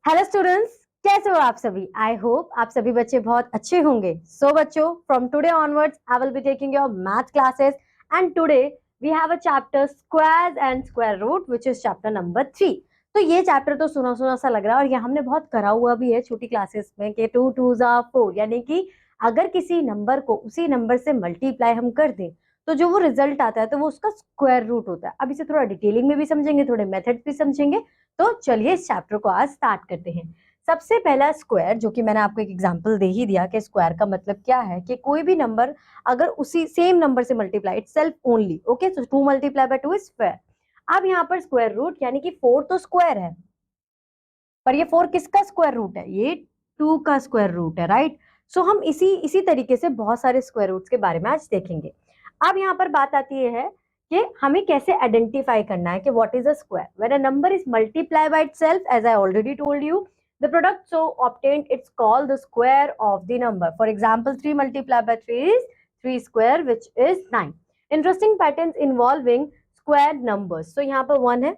Hello students, कैसे हो आप सभी। आई होप आप सभी बच्चे बहुत अच्छे होंगे। सो बच्चों, from today onwards I will be taking your math classes and today we have a chapter squares and square root which is chapter number 3। तो ये चैप्टर तो सुना सुना सा लग रहा है और ये हमने बहुत करा हुआ भी है छोटी क्लासेस में कि 2 2s are 4, यानी कि अगर किसी नंबर को उसी नंबर से मल्टीप्लाई हम कर दें तो जो वो रिजल्ट आता है तो वो उसका स्क्वायर रूट होता है। अब इसे थोड़ा डिटेलिंग में भी समझेंगे, थोड़े मेथड्स भी समझेंगे। तो चलिए इस चैप्टर को आज स्टार्ट करते हैं। सबसे पहला स्क्वायर, जो कि मैंने आपको एक एग्जांपल दे ही दिया कि स्क्वायर का मतलब क्या है कि कोई भी नंबर अगर उसी सेम नंबर से multiply itself only, okay, so 2 multiply bye 2 is square. अब यहाँ पर स्क्वायर रूट यानी कि 4 तो स्क्वायर है, पर ये 4 किसका स्क्वायर रूट है? ये 2 का स्क्वायर रूट है, राइट। सो हम इसी तरीके से बहुत सारे स्क्वायर रूट्स के बारे में आज देखेंगे। अब यहाँ पर बात आती है कि हमें कैसे आइडेंटिफाई करना है कि what is a square. When a number is multiply by itself, as I already told you, the product so obtained it's called the square of the number. For example, 3 multiplied by 3 is 3 square, which is 9. Interesting patterns involving squared numbers. So यहाँ पर 1 है,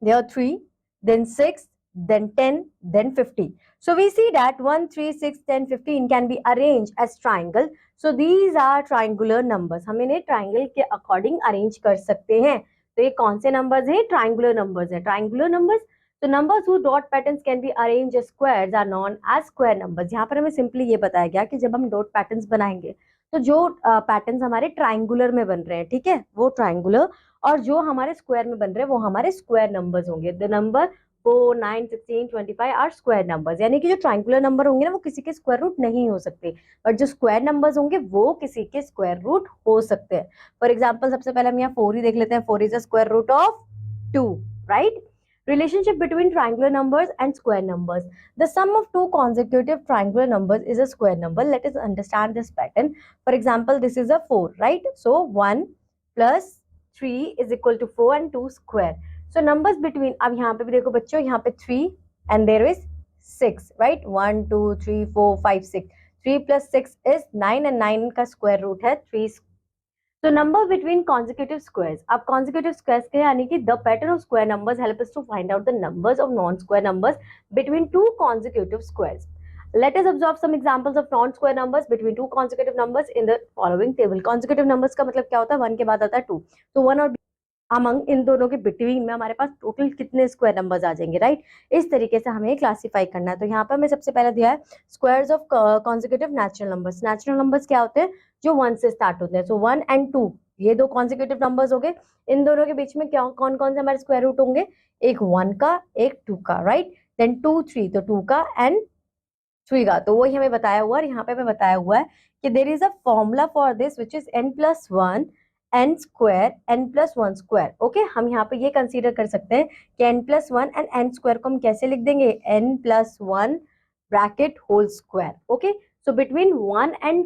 there are 3, then 6, then 10, then 50. So we see that 1, 3, 6, 10, 15 can be arranged as triangle. So these are triangular numbers. हम इन्हें triangle के according arrange कर सकते हैं। तो ये कौन से numbers हैं? Triangular numbers हैं। Triangular numbers, तो numbers whose dot patterns can be arranged as squares are known as square numbers. यहाँ पर हमें simply ये बताया गया कि जब हम dot patterns बनाएंगे तो जो पैटर्न्स हमारे ट्राइंगुलर में बन रहे हैं, ठीक है, वो ट्राइंगुलर, और जो हमारे स्क्वायर में बन रहे हैं वो हमारे स्क्वायर नंबर्स होंगे। The number 4, 9, 16, 25 are square numbers, यानी कि जो ट्राइंगुलर नंबर होंगे ना वो किसी के स्क्वायर रूट नहीं हो सकते, बट जो स्क्वायर नंबर्स होंगे वो किसी के स्क्वायर रूट हो सकते हैं। फॉर एग्जाम्पल सबसे पहले हम यहाँ 4 ही देख लेते हैं। 4 is the square root of 2, right. Relationship between triangular numbers and square numbers. The sum of two consecutive triangular numbers is a square number. Let us understand this pattern. For example, this is a 4, right? So 1 plus 3 is equal to 4 and 2 square. So numbers between, अब यहाँ पे भी देखो बच्चों, यहाँ पे 3 and there is 6, right? 1 2 3 4 5 6. 3 plus 6 is 9 and 9 का square root है 3. So number between consecutive squares. अब consecutive squares के यानी कि the pattern of square numbers help us to find out the numbers of non-square numbers between two consecutive squares. Let us observe some examples of non-square numbers between two consecutive numbers in the following table. Consecutive numbers का मतलब क्या होता है? 1 के बाद आता है 2, तो 1 और अमंग इन दोनों के बिटवीन में हमारे पास टोटल कितने स्क्वायर नंबर्स आ जाएंगे, राइट। इस तरीके से हमें क्लासिफाई करना है। तो यहाँ पर हमें सबसे पहले दिया है squares of consecutive natural numbers. Natural numbers क्या होते हैं? जो 1 से स्टार्ट होते हैं। सो 1 and 2 ये दो कॉन्जिक्यूटिव नंबर्स हो गए। इन दोनों के बीच में क्या कौन कौन से हमारे स्क्वायर रूट होंगे? एक 1 का, एक 2 का, राइट। देन 2 3, तो 2 का एंड 3 का, तो वही हमें बताया हुआ है। यहाँ पे हमें बताया हुआ है कि there is a formula for this which is n+1 n square n+1 square. Okay, हम यहाँ पे ये कंसीडर कर सकते हैं कि n+1 एंड n स्क्वायर को हम कैसे लिख देंगे? n+1 bracket whole square. Okay, so between 1 and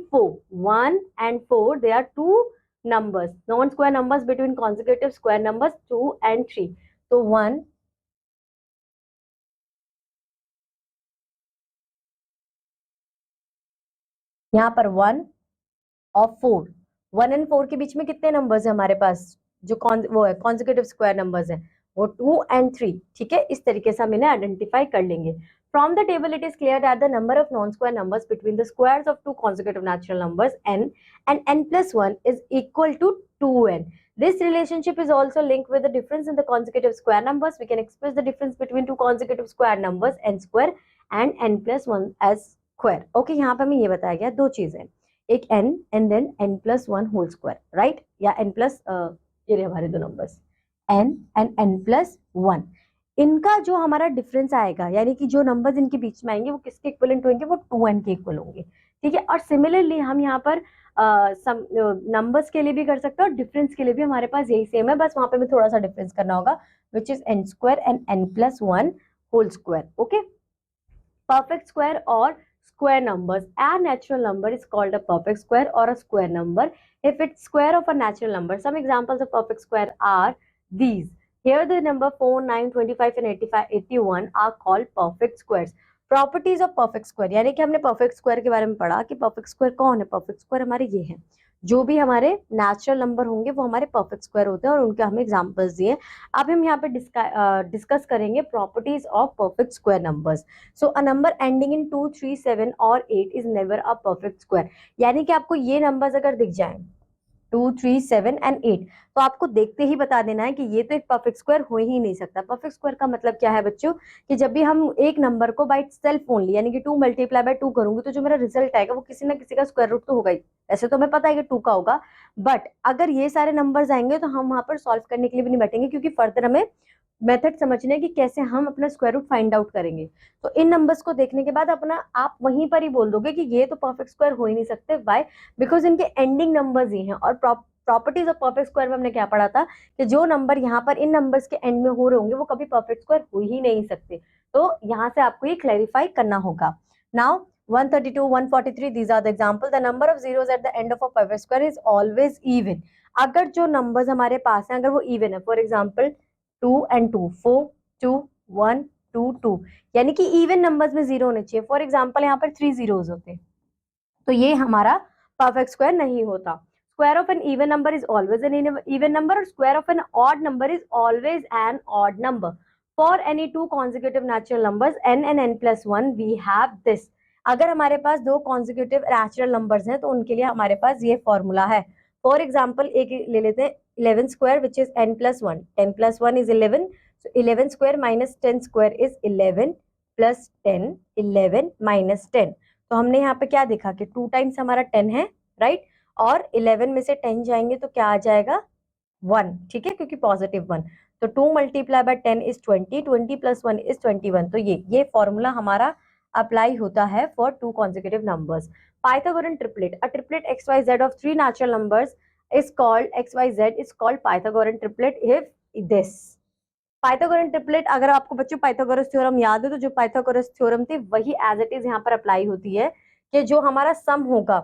4 there are two numbers, non square numbers between consecutive square numbers 2 and 3. तो 1 यहाँ पर 1 और 4, 1 and 4 के बीच में कितने नंबर्स है हमारे पास? जो वो है कॉन्जिक्यूटिव स्क्वायर नंबर्स है वो 2 and 3, ठीक है। इस तरीके से हम इन्हें आइडेंटिफाई कर लेंगे। From the table, it is clear that the number of non-square numbers between the squares of two consecutive natural numbers n and n+1 is equal to 2n. This relationship is also linked with the difference in the consecutive square numbers. We can express the difference between two consecutive square numbers n square and n+1 as square. Okay, यहाँ पे हमें ये बताया गया दो चीजें, एक n and then n+1 whole square, right? या n plus ये रहे हमारे दो नंबर्स n and n+1। इनका जो हमारा डिफरेंस आएगा, यानी कि जो नंबर्स इनके बीच में आएंगे वो किसके इक्वलेंट होंगे? वो 2n के इक्वल होंगे, ठीक है। और सिमिलरली हम यहाँ पर नंबर्स के लिए भी कर सकते हैं और डिफरेंस के लिए भी हमारे पास यही सेम है, बस वहां पे हमें थोड़ा सा डिफरेंस करना होगा, which is n square and n+1 whole square. Okay, perfect square or square numbers. A natural number is called a perfect square or a square number if it's square of a natural number. Some examples of perfect square are these. Here the number 4, 9, 25 and 85, 81 are called perfect squares. Properties of perfect square, यानी कि हमने perfect square के बारे में पढ़ा कि perfect square कौन है? परफेक्ट स्क्वायर हमारे ये है जो भी हमारे नेचुरल नंबर होंगे वो हमारे परफेक्ट स्क्वायर होते हैं और उनके हमें एग्जांपल्स दिए। अब हम यहाँ पे डिस्कस करेंगे properties of perfect square numbers. So a number ending in 2, 3, 7 और 8 is never a perfect square. यानी कि आपको ये नंबर्स अगर दिख जाएं 2, 3, 7 एंड 8, तो आपको देखते ही बता देना है कि ये तो एक परफेक्ट स्क्वायर हो ही नहीं सकता। परफेक्ट स्क्वायर का मतलब क्या है बच्चों, कि जब भी हम एक नंबर को बाय सेल्फ ओनली यानी कि 2 मल्टीप्लाई बाय 2 करूंगी तो जो मेरा रिजल्ट आएगा वो किसी ना किसी का स्क्वायर रूट तो होगा ही। ऐसे तो हमें पता है कि 2 का होगा, बट अगर ये सारे नंबर्स आएंगे तो हम वहां पर सॉल्व करने के लिए भी नहीं बैठेंगे, क्योंकि फर्दर हमें मेथड समझने की कैसे हम अपना स्क्वायर रूट फाइंड आउट करेंगे। तो इन नंबर्स को देखने के बाद अपना आप वहीं पर ही बोल दोगे कि ये तो परफेक्ट स्क्वायर हो ही नहीं सकते। व्हाई? बिकॉज इनके एंडिंग नंबर्स ही हैं। और प्रॉपर्टीज ऑफ परफेक्ट स्क्वायर में हमने क्या पढ़ा था कि जो नंबर यहाँ पर इन नंबर्स के एंड में हो रहे होंगे वो कभी परफेक्ट स्क्वायर हो ही नहीं सकते। तो यहाँ से आपको ये क्लैरिफाई करना होगा। Now 132, 143, these are the example. The number of zeros at the end of a perfect square is always even. अगर जो नंबर्स हमारे पास हैं अगर वो इवन है, फॉर एग्जाम्पल 2 and 2, 4, 2, 1, 2, 2, यानी कि इवन नंबर्स में जीरो होने चाहिए। फॉर एग्जाम्पल यहाँ पर 3 जीरोस होते, तो ये हमारा परफेक्ट स्क्वायर नहीं होता। Square of an even number is always an even number और square of an odd number is always an odd number. For any two consecutive natural numbers n and n+1 we have this. अगर हमारे पास दो consecutive natural numbers हैं तो उनके लिए हमारे पास ये फॉर्मूला है। फॉर एग्जाम्पल एक ले लेते हैं 11 square which is n+1, 10+1 is 11, so 11 square minus 10 square is 11 plus 10, 11 minus 10। तो हमने यहाँ पे क्या देखा कि 2 टाइम्स हमारा 10 है, राइट, और 11 में से 10 जाएंगे तो क्या आ जाएगा 1, ठीक है, क्योंकि पॉजिटिव 1। तो 2 multiply bye 10 is 20, 20 plus 1 is 21। तो ये फॉर्मूला हमारा अप्लाई होता है for 2 consecutive numbers. Pythagorean triplet, a triplet xyz of 3 natural numbers is called xyz is called Pythagorean triplet if this. Pythagoras triplet, अगर आपको बच्चों पाइथागोरस थ्योरम याद है तो जो पाइथागोरस थ्योरम थी वही एज इट इज यहाँ पर अप्लाई होती है कि जो हमारा सम होगा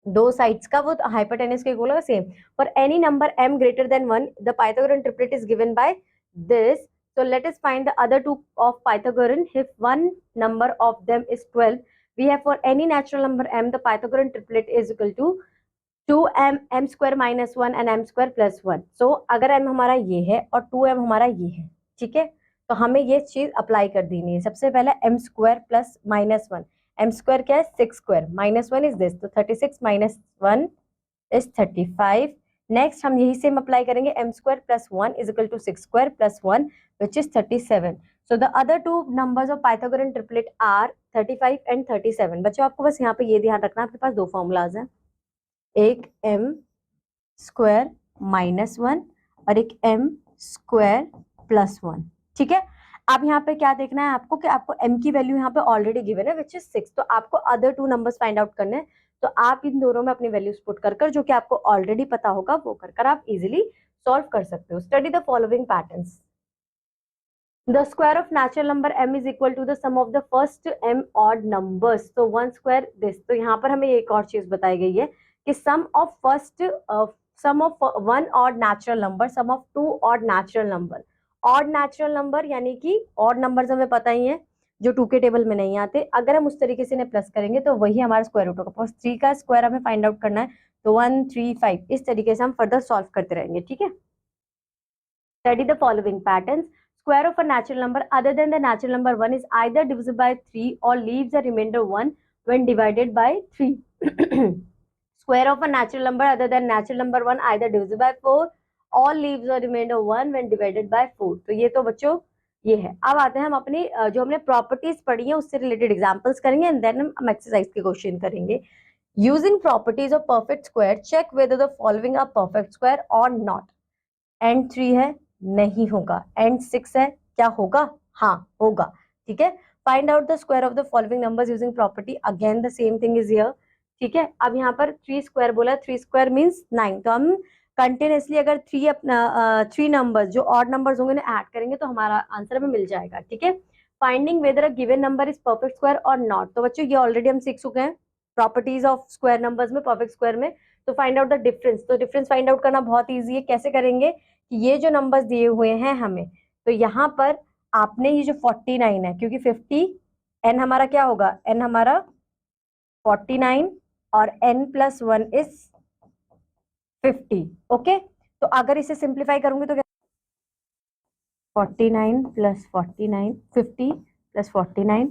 दो साइड्स का वो हाइपोटेनस के इक्वल होगा same. For any number m greater than 1 the Pythagorean triplet is given by this. So let us find the other two of Pythagorean. If one number of them is 12, we have for any natural number m the Pythagorean triplet is equal to 2m m square minus 1 and m square plus 1. So अगर m हमारा ये है और 2m हमारा ये है, ठीक है, तो हमें ये चीज अप्लाई कर देनी है। सबसे पहले m square plus minus 1, m square क्या है 6 स्क्वायर, माइनस 1 इज दिस, तो 36 माइनस 1 इज 35। नेक्स्ट हम यही सेम अप्लाई करेंगे, m square plus 1 is equal to 6 square plus 1 which is 37. So the other two numbers of Pythagorean triplet are 35 and 37. बच्चों आपको बस यहाँ पे ये ध्यान रखना, आपके पास दो फॉर्मूलाज हैं, एक m स्क्वायर माइनस 1 और एक m स्क्वायर प्लस 1, ठीक है। अब यहाँ पे क्या देखना है आपको कि आपको m की वैल्यू यहाँ पे ऑलरेडी गिवन है विच इज 6, तो आपको other two numbers find out करने हैं। तो आप इन दोनों में अपनी वैल्यूज पुट कर जो कि आपको ऑलरेडी पता होगा वो कर आप इजिली सॉल्व कर सकते हो। Study the following patterns. The square of natural number m is equal to the sum of the first m odd numbers. So 1 square this. तो यहाँ पर हमें एक और चीज बताई गई है कि sum of one odd natural number, sum of two odd natural number. Odd natural number यानी कि odd numbers हमें पता ही है जो 2 के टेबल में नहीं आते, अगर हम उस तरीके से इन्हें प्लस करेंगे तो वही हमारा स्क्वायर रूट होगा। 3 का स्क्वायर हमें फाइंड आउट करना है, तो 1, 3, 5 इस तरीके से हम फर्दर सॉल्व करते रहेंगे, ठीक है। Study the following patterns. Square of a natural number other than the natural number 1 is either divisible by 3 or leaves a remainder 1 when divided by 3. Square of a natural number other than natural number 1 either divisible by 4 or leaves a remainder 1 when divided by 4. तो ये तो बच्चों ये है। अब आते हैं हम अपनी जो हमने प्रॉपर्टीज पढ़ी है उससे रिलेटेड एग्जांपल्स करेंगे एंड देन हम एक्सरसाइज के क्वेश्चन करेंगे। Using properties of perfect square, check whether the following are perfect square or not. And 3 है, नहीं होगा, एंड 6 है, क्या होगा, हाँ होगा, ठीक है। Find out the square of the following numbers using property, again the same thing is here, ठीक है। अब यहाँ पर 3 स्क्वायर बोला, 3 स्क्वायर मींस 9, तो हम कंटिन्यूसली अगर 3 नंबर्स जो ऑड नंबर्स होंगे उन्हें ऐड करेंगे तो हमारा आंसर हमें मिल जाएगा, ठीक है। Finding weather a given number is perfect square और नॉट, तो बच्चों ये ऑलरेडी हम सीख चुके हैं प्रॉपर्टीज ऑफ स्क्वायर नंबर्स में, परफेक्ट स्क्वायर में। तो फाइंड आउट द डिफरेंस, तो डिफरेंस फाइंड आउट करना बहुत ईजी है। कैसे करेंगे कि ये जो नंबर्स दिए हुए हैं हमें, तो यहाँ पर आपने ये जो 49 है, क्योंकि 50 n हमारा क्या होगा, n हमारा 49 और n+1 इज 50। ओके, तो अगर इसे सिंप्लीफाई करूंगी तो क्या, 49 प्लस 49, 50 प्लस 49,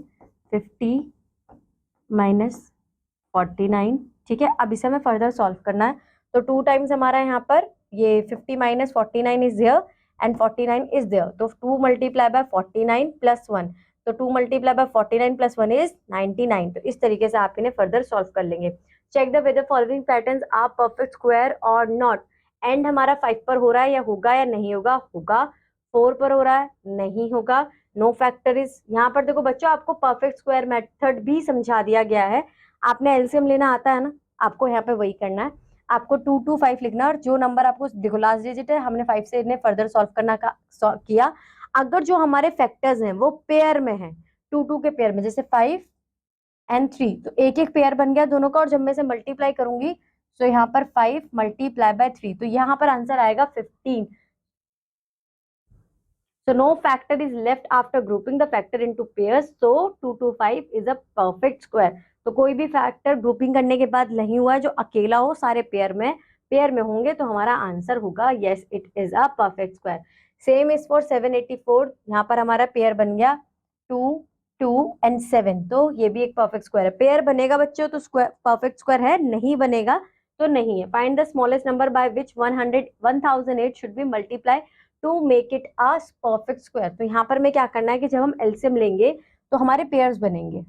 50 माइनस 49। ठीक है, अब इसे हमें फर्दर सॉल्व करना है। तो 2 टाइम्स हमारा यहाँ पर ये 50 minus 49 is there and 49 is there, तो 2 मल्टीप्लाई बाय 49 प्लस 1, तो 2 मल्टीप्लाई बाय 49 प्लस 1 इज 99। तो इस तरीके से आप इन्हें फर्दर सॉल्व कर लेंगे। Check the whether following patterns are perfect square और नॉट। एंड हमारा 5 पर हो रहा है या होगा या नहीं होगा, होगा। 4 पर हो रहा है, नहीं होगा। नो फैक्टर इज, यहाँ पर देखो बच्चों आपको परफेक्ट स्क्वायर मेथड भी समझा दिया गया है। आपने एलसीएम लेना आता है ना, आपको यहाँ पे वही करना है। आपको 2 to 5 लिखना, और जो नंबर आपको देखो लास्ट डिजिट है, हमने 5 से इन्हें फर्दर सॉल्व करना किया। अगर जो हमारे फैक्टर्स हैं वो पेयर में है, 2 के पेयर में, जैसे 5 एंड 3, तो एक एक पेयर बन गया दोनों का, और जब मैं इसे मल्टीप्लाई करूंगी तो यहाँ पर 5 मल्टीप्लाई बाय 3, तो यहाँ पर आंसर आएगा 15। So no factor is left after grouping the factor into pairs. So 2 to 5 is a perfect square. तो कोई भी फैक्टर ग्रुपिंग करने के बाद नहीं हुआ है जो अकेला हो, सारे पेयर में होंगे, तो हमारा आंसर होगा yes it is a perfect square. Same is for 784। यहाँ पर हमारा पेयर बन गया 2 2 एंड 7, तो ये भी एक परफेक्ट स्क्वायर है। पेयर बनेगा बच्चों तो स्क्वायर परफेक्ट स्क्वायर है, नहीं बनेगा तो नहीं है। Find the smallest number by which 1008 should be multiply two make it a perfect square. तो यहाँ पर मैं क्या करना है कि जब हम एलसीएम लेंगे तो हमारे पेयर्स बनेंगे,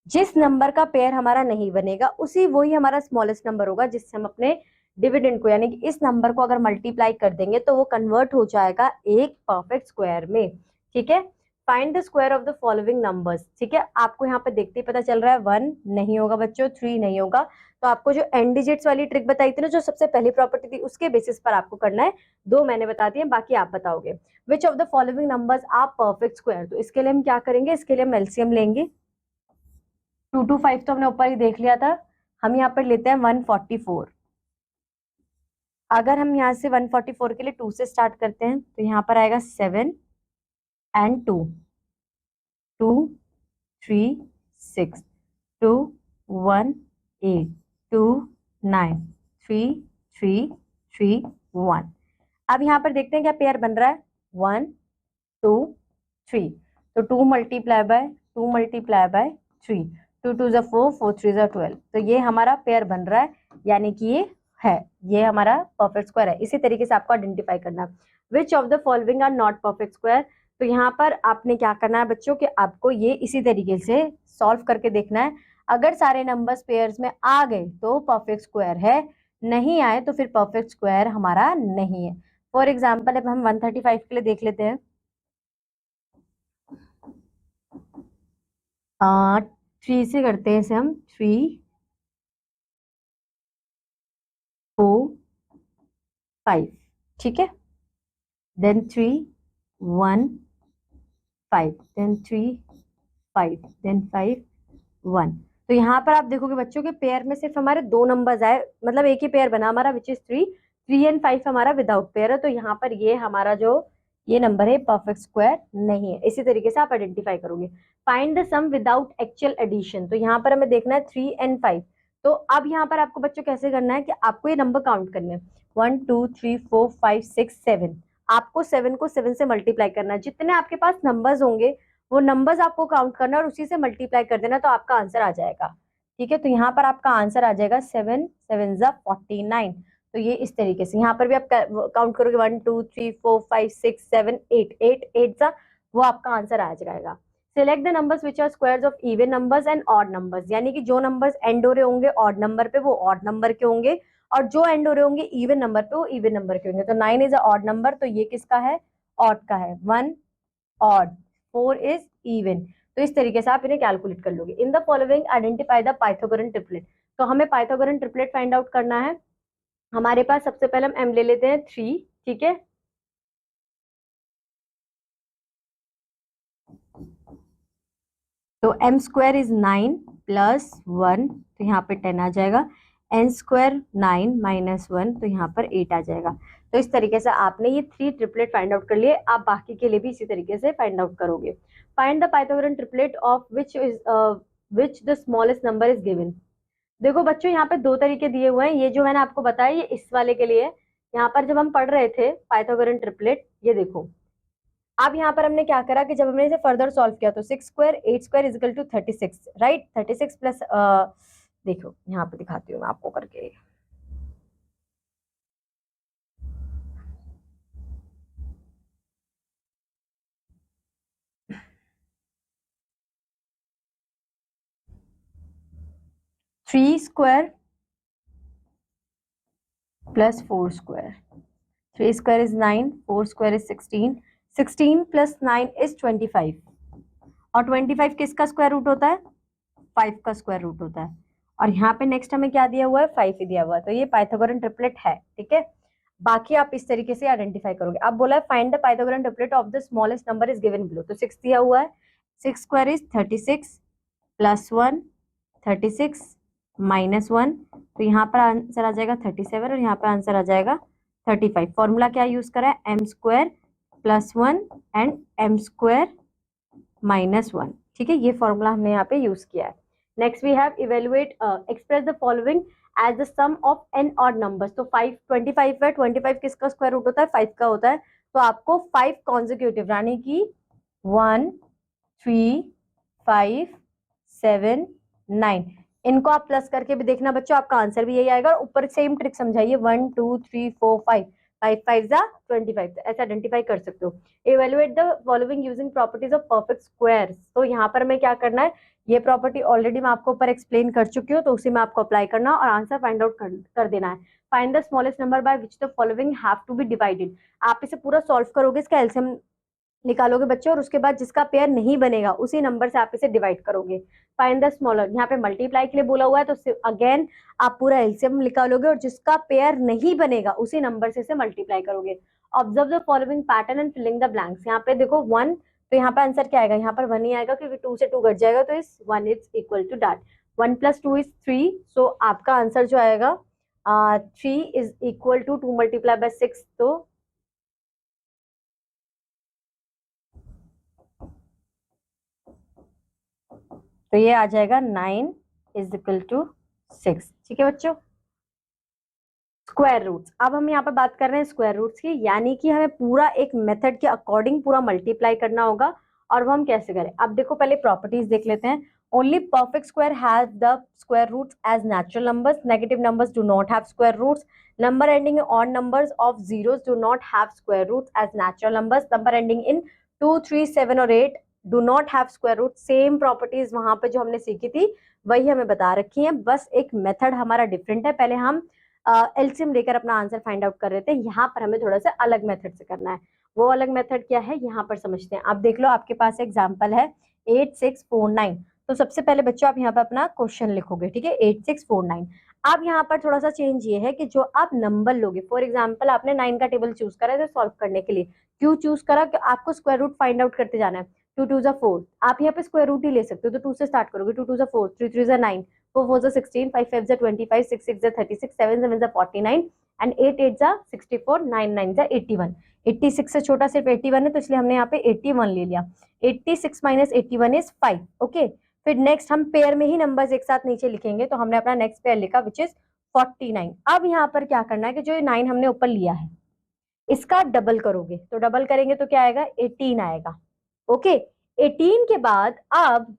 जिस नंबर का पेयर हमारा नहीं बनेगा उसी वही हमारा स्मॉलेस्ट नंबर होगा, जिससे हम अपने डिविडेंड को यानी कि इस नंबर को अगर मल्टीप्लाई कर देंगे तो वो कन्वर्ट हो जाएगा एक परफेक्ट स्क्वायर में। ठीक है, find the square of the following numbers. ठीक है, आपको यहाँ पे देखते ही पता चल रहा है 1 नहीं होगा बच्चों, 3 नहीं होगा, तो आपको जो एंड डिजिट्स वाली ट्रिक बताई थी ना, जो सबसे पहली प्रॉपर्टी थी, उसके बेसिस पर आपको करना है। 2 मैंने बता दिए, बाकी आप बताओगे। Which of the following numbers are perfect square. तो इसके लिए हम क्या करेंगे, इसके लिए हम एलसीएम लेंगे। 2 to 5 तो हमने ऊपर ही देख लिया था, हम यहाँ पर लेते हैं 144। अगर हम यहाँ से 144 के लिए 2 से स्टार्ट करते हैं तो यहाँ पर आएगा 7 एंड 2, 2 3 6 2 1 8 2 9 3 3 3 1। अब यहाँ पर देखते हैं क्या पेयर बन रहा है, 1 2 3, तो 2 मल्टीप्लाई बाय 2 मल्टीप्लाई बाय 3, 2 2 जा 4, 4 3 जा 12, तो ये हमारा पेयर बन रहा है, यानी कि ये है, ये हमारा परफेक्ट स्क्वायर है। इसी तरीके से आपको आइडेंटिफाई करना है। Which of the following are not perfect square. तो यहाँ पर आपने क्या करना है बच्चों कि आपको ये इसी तरीके से सॉल्व करके देखना है। अगर सारे नंबर्स पेयर्स में आ गए तो परफेक्ट स्क्वायर है, नहीं आए तो फिर परफेक्ट स्क्वायर हमारा नहीं है। फॉर एग्जाम्पल अब हम 135 के लिए देख लेते हैं। 3 से करते हैं इसे हम, 3 4 5, ठीक है, देन 3 1 5, देन 3 5, देन 5 1। तो यहाँ पर आप देखोगे बच्चों के पेयर में सिर्फ हमारे 2 नंबर्स आए, मतलब एक ही पेयर बना हमारा, विच इज 3 3 एंड 5 हमारा विदाउट पेयर है, तो यहाँ पर ये हमारा जो ये नंबर है परफेक्ट स्क्वायर नहीं है। इसी तरीके से आप आइडेंटिफाई करोगे। Find the sum without actual addition. तो यहाँ पर हमें देखना है 3 एंड 5। तो अब यहाँ पर आपको बच्चों कैसे करना है कि आपको ये नंबर काउंट करने हैं, 1 2 3 4 5 6 7। आपको 7 को 7 से मल्टीप्लाई करना है, जितने आपके पास नंबर्स होंगे वो नंबर्स आपको काउंट करना और उसी से मल्टीप्लाई कर देना, तो आपका आंसर आ जाएगा। ठीक है, तो यहाँ पर आपका आंसर आ जाएगा 7 7 जा 49। तो ये इस तरीके से यहाँ पर भी आप काउंट करोगे 1 2 3 4 5 6 7 8 8 8 जा, वो आपका आंसर आ जाएगा। Select the numbers which are squares of even numbers and odd numbers, यानी कि जो नंबर्स एंड हो रहे होंगे ऑड नंबर पे वो ऑड नंबर के होंगे, और जो एंड हो रहे होंगे इवन नंबर पे वो इवन नंबर के होंगे। तो 9 इज अ ऑड नंबर, तो ये किसका है, ऑड का है। 1 ऑड, 4 इज इवन। तो इस तरीके से आप इन्हें कैलकुलेट कर लोगे। In the following identify the Pythagorean triplet. तो हमें पाइथागोरन ट्रिपलेट फाइंड आउट करना है। हमारे पास सबसे पहले हम m ले लेते हैं 3, ठीक है, तो m स्क्वायर इज 9 प्लस 1, तो यहाँ पे 10 आ जाएगा। n स्क्वायर 9 माइनस 1, तो यहाँ पर 8 आ जाएगा। तो इस तरीके से आपने ये 3 ट्रिपलेट फाइंड आउट कर लिए। आप बाकी के लिए भी इसी तरीके से फाइंड आउट करोगे। Find the Pythagorean triplet of which the smallest number is given. देखो बच्चों यहाँ पे दो तरीके दिए हुए हैं, ये जो मैंने आपको बताया ये इस वाले के लिए। यहाँ पर जब हम पढ़ रहे थे पाइथागोरन ट्रिपलेट, ये देखो अब यहाँ पर हमने क्या करा कि जब हमने इसे फर्दर सॉल्व किया तो 6 square 8 square is equal to 36, right. 36 plus देखो यहाँ पे दिखाती हूँ मैं आपको करके। Three square plus 4 square, 3 square is 9, 4 square is 16, 16 plus 9 is 25, और 25 किसका स्क्वायर रूट होता है? 5 का स्क्वायर रूट होता है। और यहाँ पे नेक्स्ट हमें क्या दिया हुआ है? 5 ही दिया हुआ है, तो ये पाइथागोरन ट्रिपलेट है, ठीक है। बाकी आप इस तरीके से आइडेंटिफाई करोगे। अब बोला है find the Pythagorean triplet of the smallest number is given below, तो 6 दिया हुआ है। 6 स्क्वायर इज 36 प्लस 1 36 माइनस 1, तो यहाँ पर आंसर आ जाएगा 37 और यहाँ पर आंसर आ जाएगा 35। फॉर्मूला क्या यूज करा है? M square plus 1 and M square minus 1, ठीक है। ये फॉर्मूला हमने यहाँ पे यूज किया है। Next we have evaluate express the following as the sum of an odd numbers, तो 5 25 है, 25 किसका स्क्वायर रूट होता है? 5 का होता है। तो आपको 5 कॉन्जिक्यूटिव यानी कि 1 3 5 7 9 इनको आप प्लस करके भी देखना बच्चों, आपका आंसर भी यही आएगा। और ऊपर सेम ट्रिक समझाइए, 1 2 3 4 5, 5 5 जा 25, ऐसे आइडेंटिफाई कर सकते हो। Evaluate the following using properties of perfect squares, तो यहाँ पर हमें क्या करना है? ये प्रॉपर्टी ऑलरेडी मैं आपको ऊपर एक्सप्लेन कर चुकी हूँ, तो उसी में आपको अप्लाई करना और आंसर फाइंड आउट कर देना है। Find the smallest number by which the following have to be divided, आप इसे पूरा सॉल्व करोगे, इसका एलसीएम निकालोगे बच्चों, और उसके बाद जिसका पेयर नहीं बनेगा उसी नंबर से आप इसे डिवाइड करोगे। फाइंड द स्मॉलर, यहाँ पे मल्टीप्लाई के लिए बोला हुआ है, तो अगेन आप पूरा एलसीएम निकालोगे और जिसका पेयर नहीं बनेगा उसी नंबर से इसे मल्टीप्लाई करोगे। Observe the following pattern and filling the blanks, यहाँ पे देखो 1, तो यहाँ पे आंसर क्या आएगा? यहाँ पर 1 ही आएगा क्योंकि 2 से 2 घट जाएगा, तो इस 1 is equal to that 1 plus 2 is 3, so आपका आंसर जो आएगा 3 is equal to 2 multiply by 6, तो ये आ जाएगा 9 इज इक्वल टू 6, ठीक है बच्चों। स्क्वायर रूट्स, अब हम यहाँ पे बात कर रहे हैं स्क्वायर रूट्स की, यानी कि हमें पूरा एक मेथड के अकॉर्डिंग पूरा मल्टीप्लाई करना होगा। और वो हम कैसे करें? अब देखो पहले प्रॉपर्टीज देख लेते हैं। Only perfect square has the square roots as natural numbers, negative numbers do not have square roots, number ending in odd numbers of zeros do not have square roots as natural numbers, number ending in 2 3 7 और 8 do not have square root. Same properties वहां पे जो हमने सीखी थी वही हमें बता रखी है, बस एक मेथड हमारा डिफरेंट है। पहले हम एलसीएम लेकर अपना आंसर फाइंड आउट कर रहे थे, यहाँ पर हमें थोड़ा सा अलग मेथड से करना है। वो अलग मेथड क्या है यहाँ पर समझते हैं। आप देख लो, आपके पास एग्जाम्पल है 8649, तो सबसे पहले बच्चों आप यहाँ पर अपना क्वेश्चन लिखोगे, ठीक है, 8649। अब यहाँ पर थोड़ा सा चेंज ये है कि जो आप नंबर लोगे, फॉर एग्जाम्पल आपने 9 का टेबल चूज करा है सॉल्व करने के लिए। क्यों चूज करा? कि आपको स्क्वायर रूट फाइंड आउट करते जाना है। 2 2 4, आप यहाँ पे स्क्वायर रूट ही ले सकते हो, तो 2 से स्टार्ट करोगे, 2 2 4, 3 3 9, 4 4 16, 5 5 25, 6 6 36, 7 7 49 एंड 8 8 64, 9 9 81। 86 से छोटा सिर्फ 81 है, तो इसलिए हमने यहाँ पे 81 ले लिया। 86 माइनस 81 इज 5, ओके। फिर नेक्स्ट हम पेयर में ही नंबर्स एक साथ नीचे लिखेंगे, तो हमने अपना नेक्स्ट पेयर लिखा विच इज 49। अब यहाँ पर क्या करना है कि जो 9 हमने ऊपर लिया है इसका डबल करोगे, तो डबल करेंगे तो क्या आएगा? 18 आएगा, ओके। 18 के बाद अब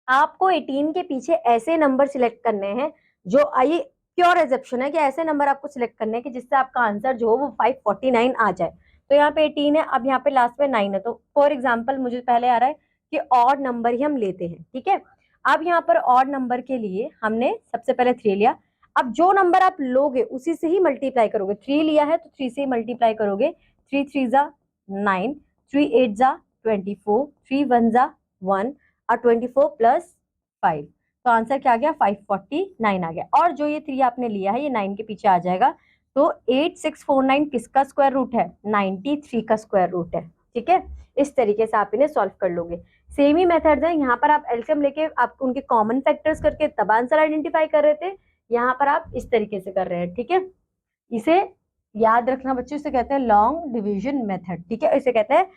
आपको 18 के पीछे ऐसे नंबर सिलेक्ट करने हैं जो ये प्योर एजप्शन है कि ऐसे नंबर आपको सिलेक्ट करने हैं कि जिससे आपका आंसर जो हो वो 549 आ जाए। तो यहाँ पे 18 है, अब यहाँ पे लास्ट में 9 है, तो फॉर एग्जाम्पल मुझे पहले आ रहा है कि ऑड नंबर ही हम लेते हैं, ठीक है। अब यहाँ पर ऑड नंबर के लिए हमने सबसे पहले 3 लिया। अब जो नंबर आप लोगे उसी से ही मल्टीप्लाई करोगे। 3 लिया है तो 3 से ही मल्टीप्लाई करोगे। 3 3 जा 9, 3 8 जा 24, 3 1 जा 1 और 24 प्लस 5, तो आंसर क्या आ गया? 549 आ गया। और जो ये 3 आपने लिया है ये 9 के पीछे आ जाएगा, तो 8649 किसका स्क्वायर रूट है? 93 का स्क्वायर रूट है, ठीक है। इस तरीके से आप इन्हें सॉल्व कर लोगे। सेम ही मेथड है, यहाँ पर आप एलसीएम लेके आप उनके कॉमन फैक्टर्स करके तब आंसर आइडेंटिफाई कर रहे थे, यहाँ पर आप इस तरीके से कर रहे हैं, ठीक है। इसे याद रखना बच्चों, इसे कहते हैं लॉन्ग डिविजन मेथड, ठीक है। इसे कहते हैं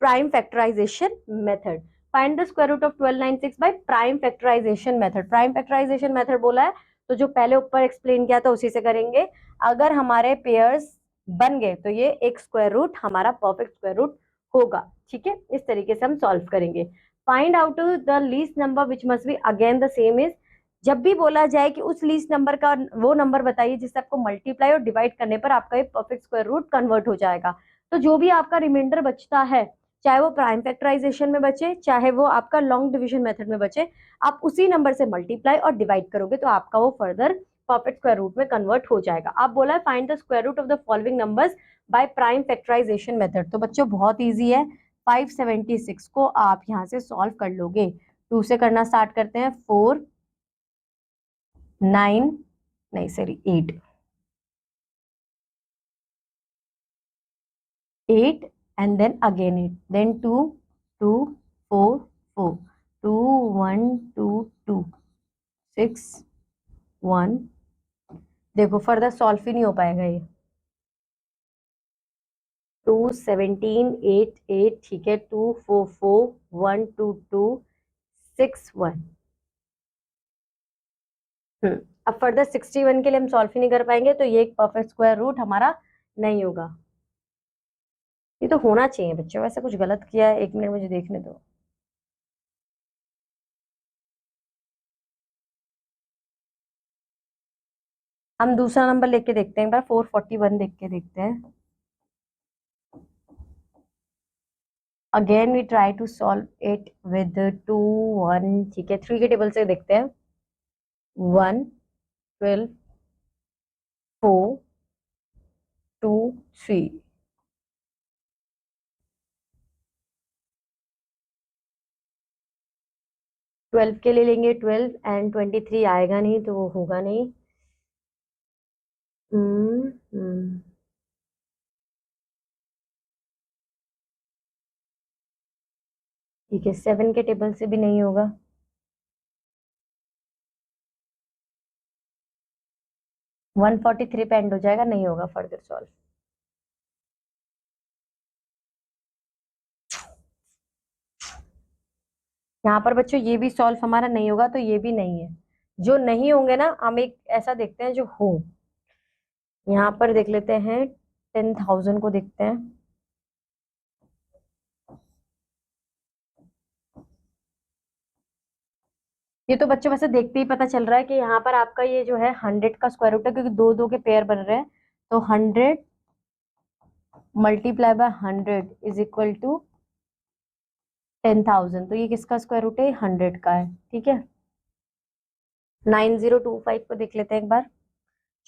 prime factorization method. Find the square root of 1296 by prime factorization method. Prime factorization method बोला है तो जो पहले ऊपर एक्सप्लेन किया था उसी से करेंगे। अगर हमारे पेयर्स बन गए तो ये एक स्क्वायर रूट हमारा परफेक्ट स्क्वायर रूट होगा। ठीक है, इस तरीके से हम सॉल्व करेंगे। Find out the least number which must be again the same is, जब भी बोला जाए कि उस लीस्ट नंबर का वो नंबर बताइए जिससे आपको मल्टीप्लाई और डिवाइड करने पर आपका ये परफेक्ट स्क्वायर रूट कन्वर्ट हो जाएगा। तो जो भी आपका रिमाइंडर बचता है, चाहे वो प्राइम फैक्टराइजेशन में बचे, चाहे वो आपका लॉन्ग डिवीजन मेथड में बचे, आप उसी नंबर से मल्टीप्लाई और डिवाइड करोगे तो आपका वो फर्दर परफेक्ट स्क्वायर रूट में कन्वर्ट हो जाएगा। आप बोला है find the square root of the following numbers by prime factorization method. तो बच्चों बहुत इजी है, 576 को आप यहाँ से सॉल्व कर लोगे। 2 से करना स्टार्ट करते हैं। 4 9 नहीं sorry 8 and then again 8, then 2 2 4 4 2 1 2 2 6 1। देखो फर्दर सॉल्व ही नहीं हो पाएगा ये। 2 17 8 8 ठीक है। 2 4 4 1 2 2 6 1। अब फर्दर 61 के लिए हम सॉल्व ही नहीं कर पाएंगे, तो ये एक परफेक्ट स्क्वायर रूट हमारा नहीं होगा। ये तो होना चाहिए बच्चों, वैसे कुछ गलत किया है, 1 मिनट मुझे देखने दो। हम दूसरा नंबर लेके देखते हैं एक बार, 441 देख के देखते हैं। Again we try to solve it with 2 1 ठीक है। 3 के टेबल से देखते हैं। 1 12 4 2 3। ट्वेल्व के लिए लेंगे 12 एंड 23 आएगा नहीं तो वो होगा नहीं। ठीक है, 7 के टेबल से भी नहीं होगा। 143 पे एंड हो जाएगा, नहीं होगा फर्दर सॉल्व। यहाँ पर बच्चों ये भी सॉल्व हमारा नहीं होगा, तो ये भी नहीं है। जो नहीं होंगे ना, हम एक ऐसा देखते हैं जो हो। यहाँ पर देख लेते हैं, 10,000 को देखते हैं। ये तो बच्चों वैसे देखते ही पता चल रहा है कि यहाँ पर आपका ये जो है 100 का स्क्वायर रूट है, क्योंकि दो दो के पेयर बन रहे हैं। तो 100 multiply by 100 is equal to 10,000। तो ये किसका स्क्वायर रूट है? 100 का है। ठीक है, 9025 को देख लेते हैं एक बार।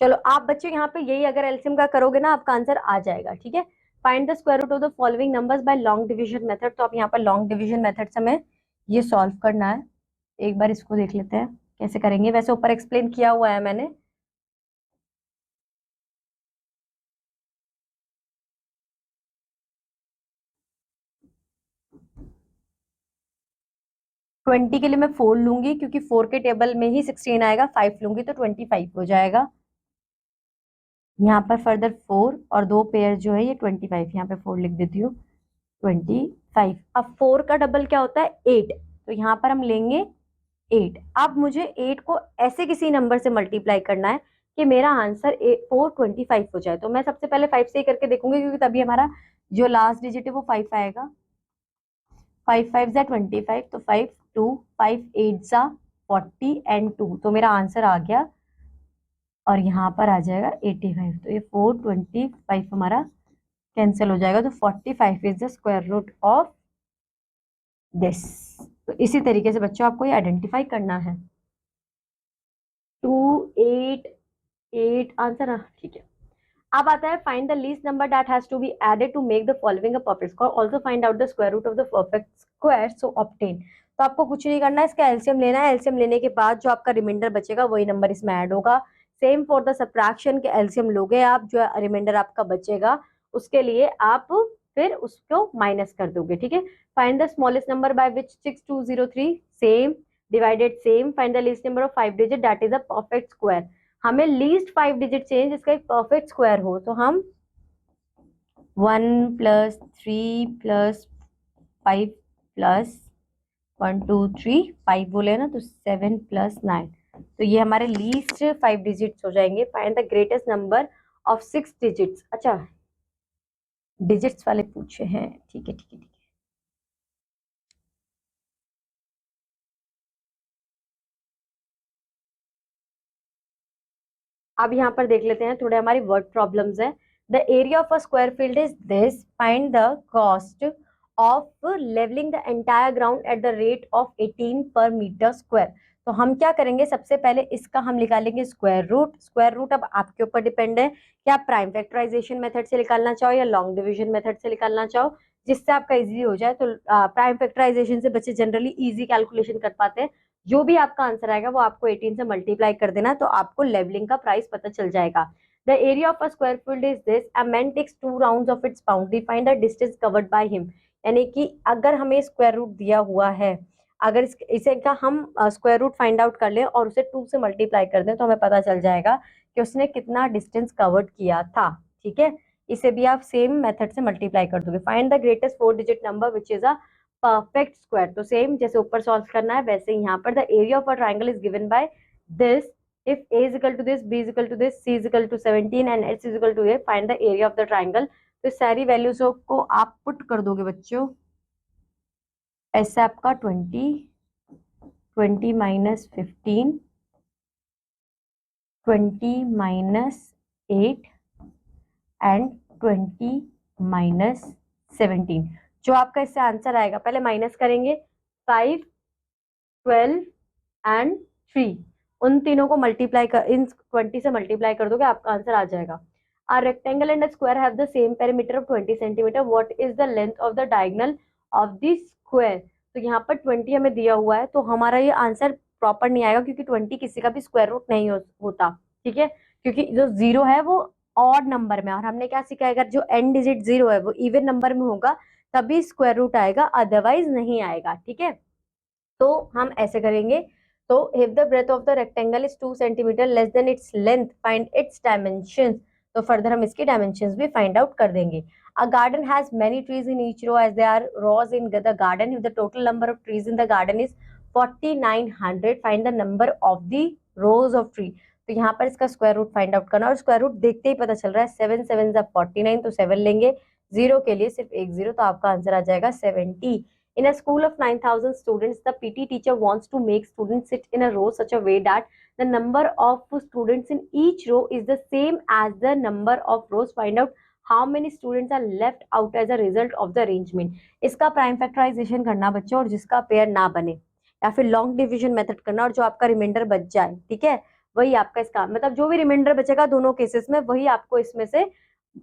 चलो आप बच्चों यहाँ पे यही अगर एलसीएम का करोगे ना, आपका आंसर आ जाएगा। ठीक है, find the square root of the following numbers by long division method. तो आप यहाँ पर लॉन्ग डिवीजन मेथड से हमें ये सॉल्व करना है। एक बार इसको देख लेते हैं कैसे करेंगे, वैसे ऊपर एक्सप्लेन किया हुआ है मैंने। ट्वेंटी के लिए मैं 4 लूंगी, क्योंकि 4 के टेबल में ही 16 आएगा। 5 लूंगी तो 25 हो जाएगा। यहाँ पर फर्दर 4 और 2 पेयर जो है ये 25, यहाँ पे 4 लिख देती हूँ। 25। अब 4 का डबल क्या होता है? 8। तो यहाँ पर हम लेंगे 8। अब मुझे 8 को ऐसे किसी नंबर से मल्टीप्लाई करना है कि मेरा आंसर 425 हो जाए। तो मैं सबसे पहले 5 से ही करके देखूंगी, क्योंकि तभी हमारा जो लास्ट डिजिट है वो 5 आएगा। 5 5 जा 25, तो 5 2 5 8 जा 40 एंड 2, तो मेरा आंसर आ गया। और यहाँ पर आ जाएगा 85। तो ये 425 हमारा कैंसिल हो जाएगा। तो 45 is the square root of this. तो इसी तरीके से बच्चों आपको ये आइडेंटिफाई करना है। 2 8 8 आंसर। ठीक है, अब आता है find the least number that has to be added to make the following a perfect square. Also find out the square root of the perfect square so obtain. तो आपको कुछ नहीं करना है, इसका एलसीएम लेना है। एलसीएम लेने के बाद जो आपका रिमाइंडर बचेगा वही नंबर इसमें ऐड होगा। सेम फॉर द सब्ट्रैक्शन के एलसीएम लोगे आप, जो रिमाइंडर आपका बचेगा उसके लिए आप फिर उसको माइनस कर दोगे। ठीक है, find the smallest number by which 6203 same divided same. Find the least number of 5 digit that is a perfect square. हमें लीस्ट 5 डिजिट चाहिए जिसका एक परफेक्ट स्क्वायर हो। तो हम 1 + 3 + 5 + 1 2 3 5 बोले ना, तो 7 + 9 तो ये हमारे लीस्ट 5 डिजिट्स हो जाएंगे। Find the greatest number of 6 digits. अच्छा, डिजिट्स वाले पूछे हैं, ठीक है ठीक है ठीक है। अब यहाँ पर देख लेते हैं, थोड़े हमारी वर्ड प्रॉब्लम्स है। The area of a square field is this, find the cost of levelling the entire ground at the rate of 18 per metre square. तो हम क्या करेंगे, सबसे पहले इसका हम निकालेंगे स्क्वायर रूट। स्क्वायर रूट अब आपके ऊपर डिपेंड है कि आप प्राइम फैक्टराइजेशन मेथड से निकालना चाहो या लॉन्ग डिवीजन मेथड से निकालना चाहो, जिससे आपका इजी हो जाए। तो प्राइम फैक्टराइजेशन से बच्चे जनरली इजी कैलकुलेशन कर पाते हैं। जो भी आपका आंसर आएगा वो आपको 18 से मल्टीप्लाई कर देना, तो आपको लेवलिंग का प्राइस पता चल जाएगा। The area of a square field is this, a man takes 2 rounds of its boundary, find the distance covered by him. यानी कि अगर हमें स्क्वायर रूट दिया हुआ है, अगर इसे का हम स्क्वायर रूट फाइंड आउट कर लें और उसे 2 से मल्टीप्लाई कर दें, तो हमें पता चल जाएगा कि उसने कितना डिस्टेंस कवर्ड किया था। ठीक है, इसे भी आप सेम मेथड से मल्टीप्लाई कर दोगे। Find the greatest 4 digit number which is a perfect square. तो सेम जैसे ऊपर सॉल्व करना है वैसे यहाँ पर the area of a triangle is given by this, if a is equal to this, b is equal to this, c is equal to 17 and h is equal to a, find the area of the triangle। तो सारी values को आप put कर दोगे बच्चों, ऐसे आपका 20 minus 15, 20 minus 8 and 20 minus 17। जो आपका इससे आंसर आएगा, पहले माइनस करेंगे 5, 12 एंड 3, उन तीनों को मल्टीप्लाई कर, इन 20 से मल्टीप्लाई कर दोगे, आपका आंसर आ जाएगा। A rectangle and a square have the same perimeter of 20 centimeter. What is the length of the diagonal of the square? तो यहाँ पर 20 हमें दिया हुआ है, तो हमारा ये आंसर प्रॉपर नहीं आएगा क्योंकि 20 किसी का भी स्क्वायर रूट नहीं होता। ठीक है, क्योंकि जो 0 है वो ऑड नंबर में, और हमने क्या सीखा है, अगर जो एंड डिजिट 0 है वो इवन नंबर में होगा तभी स्क्वायर रूट आएगा, अदरवाइज नहीं आएगा। ठीक है, तो हम ऐसे करेंगे। तो if the breadth of the rectangle is 2 centimeter less than its length, find its dimensions। तो फर्दर हम इसके डायमेंशंस भी फाइंड आउट कर देंगे। A garden has many trees in each row as there are rows in the garden. If the total number of trees in the garden is 4900, find the number of the rows of tree। तो यहाँ पर इसका square root find out करना, और square root देखते ही पता चल रहा है 7 7 49, तो 7 लेंगे, 0 के लिए सिर्फ एक 0, तो आपका आंसर आ जाएगा 70। In a school of 9,000 students, the PT teacher wants to make students sit in a row such a way that the number of students in each row is the same as the number of rows. Find out how many students are left out as a result of the arrangement। इसका prime factorisation करना बच्चों, और जिसका pair ना बने, या फिर long division method करना, और जो आपका रिमाइंडर बच जाए, ठीक है, वही आपका इसका मतलब जो भी रिमाइंडर बचेगा दोनों केसेस में, वही आपको इसमें से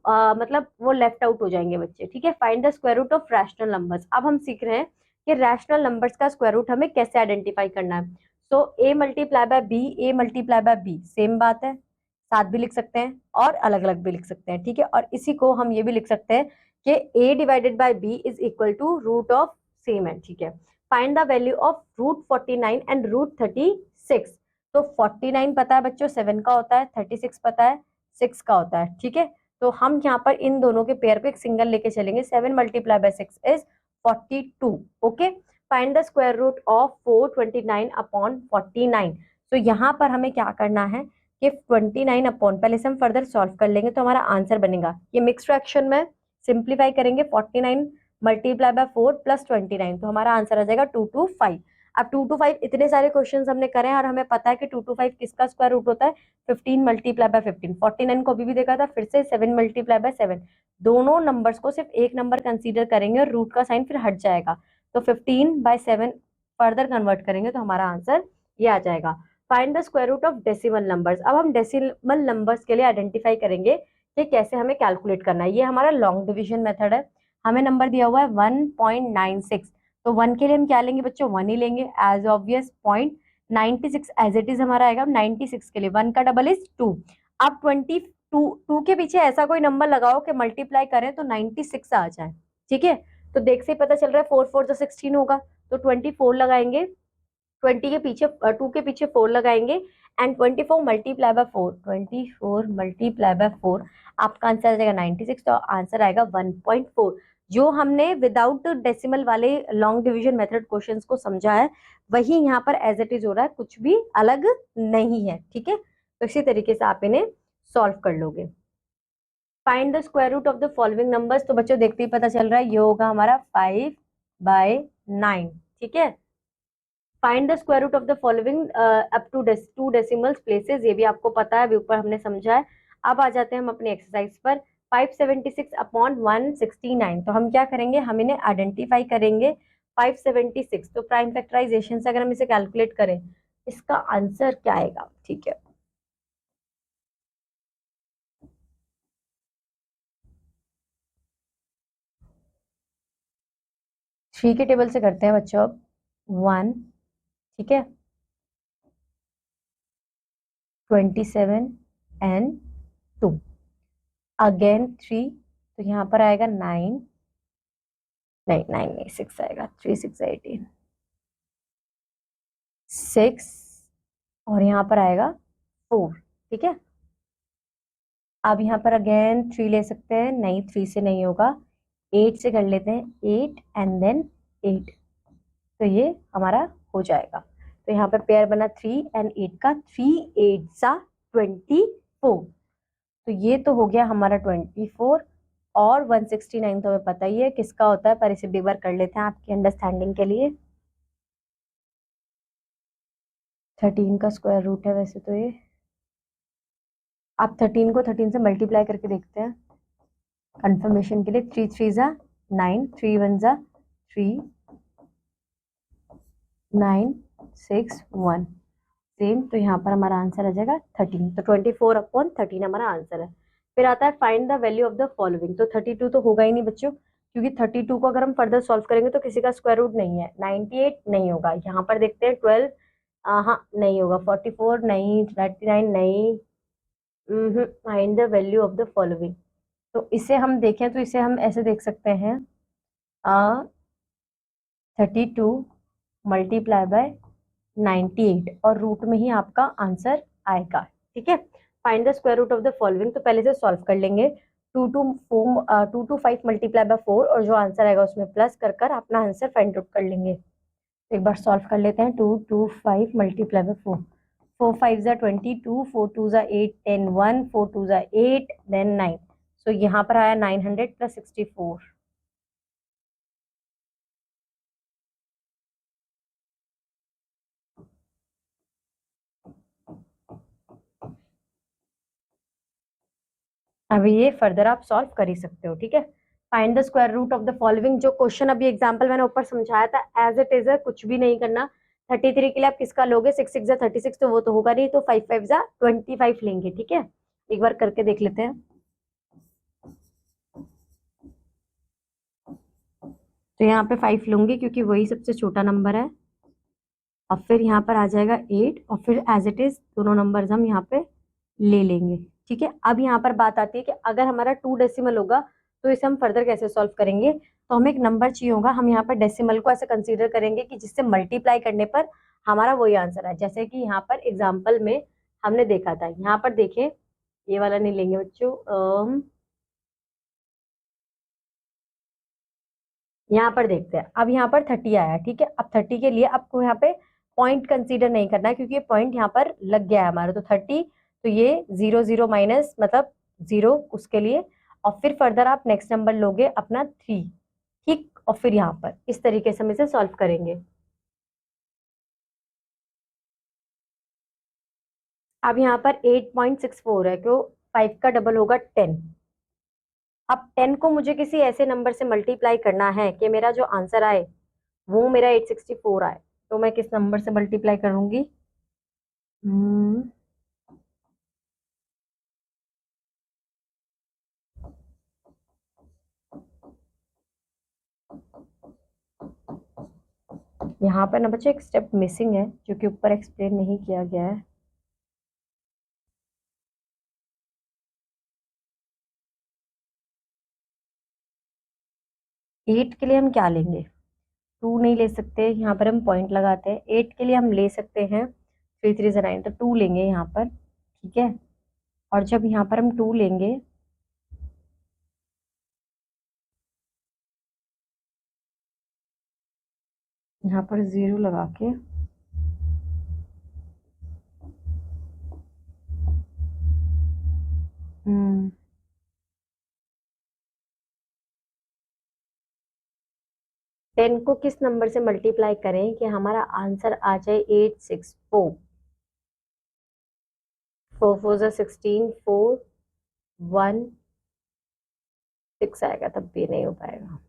मतलब वो लेफ्ट आउट हो जाएंगे बच्चे। ठीक है, find the square root of rational numbers. अब हम सीख रहे हैं कि रैशनल नंबर्स का स्क्वायर रूट हमें कैसे आइडेंटिफाई करना है। So A multiply by B, A multiply by B same बात है, साथ भी लिख सकते हैं और अलग अलग भी लिख सकते हैं। ठीक है, और इसी को हम ये भी लिख सकते हैं कि a divided by b is equal to root of same है। ठीक है, find the value of root 49 and root 36। तो 49 पता है बच्चों 7 का होता है, 36 पता है 6 का होता है। ठीक है, तो हम यहाँ पर इन दोनों के पेयर पे एक सिंगल लेके चलेंगे। 7 multiply by 6 is 42। Okay, find the square root of 429 upon 49। तो यहाँ पर हमें क्या करना है कि 29 अपॉन, पहले से हम फर्दर सॉल्व कर लेंगे तो हमारा आंसर बनेगा, ये मिक्स फ्रैक्शन में सिंप्लीफाई करेंगे, 49 मल्टीप्लाई बाय 4 प्लस 29, तो हमारा आंसर आ जाएगा 225। अब 225 इतने सारे क्वेश्चंस हमने करे हैं और हमें पता है कि 225 किसका स्क्वायर रूट होता है, 15 मल्टीप्लाई बाय 15। 49 को अभी भी देखा था, फिर से 7 मल्टीप्लाई बाय 7। दोनों नंबर्स को सिर्फ एक नंबर कंसीडर करेंगे और रूट का साइन फिर हट जाएगा, तो 15 बाय 7 फर्दर कन्वर्ट करेंगे तो हमारा आंसर ये आ जाएगा। Find the square root of decimal numbers. अब हम डेसिमल नंबर्स के लिए आइडेंटिफाई करेंगे कि कैसे हमें कैलकुलेट करना है। ये हमारा लॉन्ग डिविजन मेथड है। हमें नंबर दिया हुआ है 1.96, तो 1 के लिए हम क्या लेंगे बच्चों, 1 ही लेंगे as obvious. 0.96 as it is हमारा आएगा। 96 के लिए 1 का डबल इज 2। अब 2 के पीछे ऐसा कोई नंबर लगाओ कि मल्टीप्लाई करें तो 96 आ जाए। ठीक है, तो देख से ही पता चल रहा है 4 4 जो 16 होगा, तो 24 लगाएंगे, 20 के पीछे 2 के पीछे 4 लगाएंगे and 24 multiply by 4, 24 multiply by 4, आपका आंसर आ जाएगा 96, तो आंसर आएगा 1.4। जो हमने विदाउट डेसिमल वाले लॉन्ग डिवीजन मेथड क्वेश्चंस को समझा है वही यहाँ पर एज इट इज हो रहा है, कुछ भी अलग नहीं है। ठीक है, तो इसी तरीके से आप इन्हें सॉल्व कर लोगे। Find the square root of the following numbers, तो बच्चों देखते ही पता चल रहा है ये होगा हमारा 5/9। ठीक है, find the square root of the following up to 2 decimals places, ये भी आपको पता है, अभी ऊपर हमने समझा है। अब आ जाते हैं हम अपनी एक्सरसाइज पर। 576 अपॉन 169, तो हम क्या करेंगे, हम इन्हें आइडेंटिफाई करेंगे। 576, तो प्राइम फैक्टराइजेशन से अगर हम इसे कैलकुलेट करें, इसका आंसर क्या आएगा। ठीक है, थ्री के टेबल से करते हैं बच्चों अब। 1, ठीक है, 27 एंड 2, अगेन 3, तो यहाँ पर आएगा 9, नहीं 9 नहीं 6 आएगा, 3 6 18, 6, और यहाँ पर आएगा 4। ठीक है, अब यहाँ पर अगेन 3 ले सकते हैं, नहीं 3 से नहीं होगा, 8 से कर लेते हैं, 8 एंड देन 8, तो ये हमारा हो जाएगा। तो यहाँ पर पेयर बना 3 एंड 8 का, 3 8 सा 24, तो ये तो हो गया हमारा 24। और 169 तो हमें पता ही है किसका होता है, पर इसे भी एक बार कर लेते हैं आपकी अंडरस्टैंडिंग के लिए। 13 का स्क्वायर रूट है वैसे तो ये, आप 13 को 13 से मल्टीप्लाई करके देखते हैं कंफर्मेशन के लिए। 3 3 जा 9, 3 1 जा 3, 9 6 1, सेम, तो यहाँ पर हमारा आंसर आ जाएगा 13। तो 24 अपॉन 13 हमारा आंसर है। फिर आता है find the value of the following, तो 32 तो होगा ही नहीं बच्चों, क्योंकि 32 को अगर हम फर्दर सॉल्व करेंगे तो किसी का स्क्वायर रूट नहीं है। 98 नहीं होगा, यहाँ पर देखते हैं 12, हाँ नहीं होगा, 44 नहीं, 39 नहीं, find the value of the following, तो इसे हम देखें तो इसे हम ऐसे देख सकते हैं, 32 मल्टीप्लाई बाय 98, और रूट में ही आपका आंसर आएगा। ठीक है, find the square root of the following, तो पहले से सॉल्व कर लेंगे। 2 to 5 मल्टीप्लाई बाय 4, और जो आंसर आएगा उसमें प्लस कर कर अपना आंसर फाइंड आउट कर लेंगे। एक बार सॉल्व कर लेते हैं। 2 2 5 मल्टीप्लाई बाय 4, 4 5 जा 22, 4 2 जा 8, 10 1, 4 2 जा 8, देन 9, सो यहाँ पर आया 900 प्लस 64। अभी ये फर्दर आप सॉल्व कर ही सकते हो। ठीक है, find the square root of the following, जो क्वेश्चन अभी एग्जांपल मैंने ऊपर समझाया था एज इट इज है, कुछ भी नहीं करना। 33 के लिए आप किसका लोगे, 6 6 जा 36, तो वो तो होगा नहीं, तो 5 5 जा 25 लेंगे। ठीक है, एक बार करके देख लेते हैं। तो यहाँ पे 5 लूंगी क्योंकि वही सबसे छोटा नंबर है, और फिर यहाँ पर आ जाएगा 8, और फिर एज इट इज दोनों नंबर्स हम यहाँ पे ले लेंगे। ठीक है, अब यहाँ पर बात आती है कि अगर हमारा 2 डेसिमल होगा तो इसे हम फर्दर कैसे सॉल्व करेंगे। तो हमें एक नंबर चाहिए होगा, हम यहाँ पर डेसिमल को ऐसे कंसीडर करेंगे कि जिससे मल्टीप्लाई करने पर हमारा वही आंसर है। जैसे कि यहाँ पर एग्जाम्पल में हमने देखा था, यहाँ पर देखें, ये वाला नहीं लेंगे बच्चों, यहाँ पर देखते हैं। अब यहाँ पर 30 आया, ठीक है, अब 30 के लिए आपको यहाँ पे पॉइंट कंसीडर नहीं करना है, क्योंकि ये पॉइंट यहाँ पर लग गया है हमारा, तो 30, तो ये 0 0 माइनस मतलब 0 उसके लिए, और फिर फर्दर आप नेक्स्ट नंबर लोगे अपना 3। ठीक, और फिर यहाँ पर इस तरीके से हम इसे सॉल्व करेंगे। अब यहाँ पर 8.64 है, क्यों, 5 का डबल होगा 10। अब 10 को मुझे किसी ऐसे नंबर से मल्टीप्लाई करना है कि मेरा जो आंसर आए वो मेरा 864 आए, तो मैं किस नंबर से मल्टीप्लाई करूंगी। हम्म, यहाँ पर ना बच्चे एक स्टेप मिसिंग है जो कि ऊपर एक्सप्लेन नहीं किया गया है। 8 के लिए हम क्या लेंगे, 2 नहीं ले सकते, यहाँ पर हम पॉइंट लगाते हैं। 8 के लिए हम ले सकते हैं 3 3 9, तो 2 लेंगे यहाँ पर। ठीक है, और जब यहाँ पर हम 2 लेंगे यहाँ पर 0 लगा के हम्म 10 को किस नंबर से मल्टीप्लाई करें कि हमारा आंसर आ जाए 864। 4 4 जा 16, 4 1 6 आएगा, तब भी नहीं हो पाएगा।